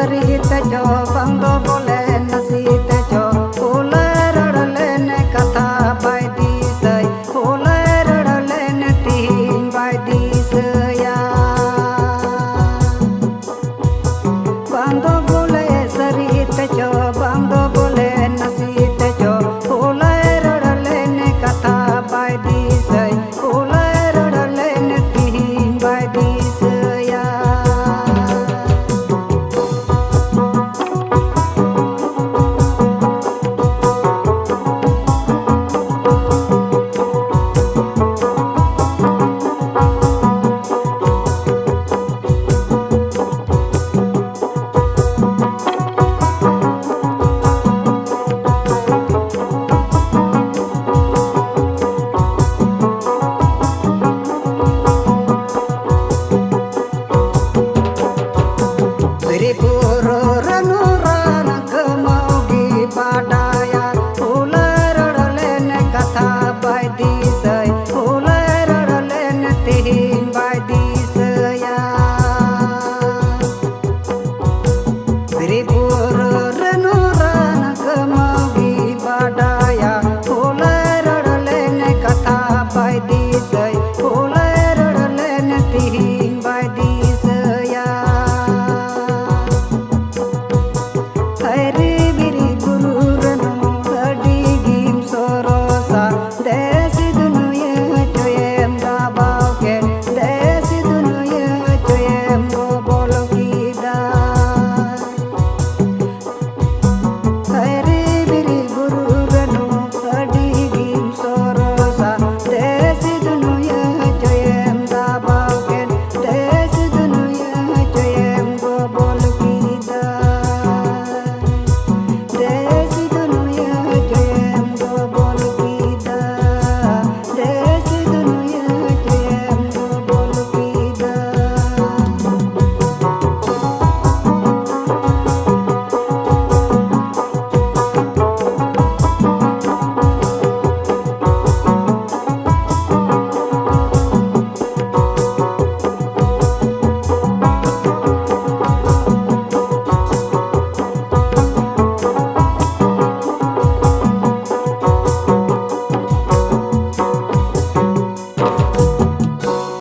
सरी तेजो बंदो बोले नसी तेजो फूले रड़ले ने कथा बाय दिसय फूले रड़ले ने तीन बाय दिसया बंदो बोले सरी तेजो बंदो बोले नसी तेजो फूले रड़ले ने कथा बाय दिसय फूले रड़ले ने तीन bye दिसया Puro ranu rana kemaugi padaya ular ralen katha by disay ular ralen tin by disaya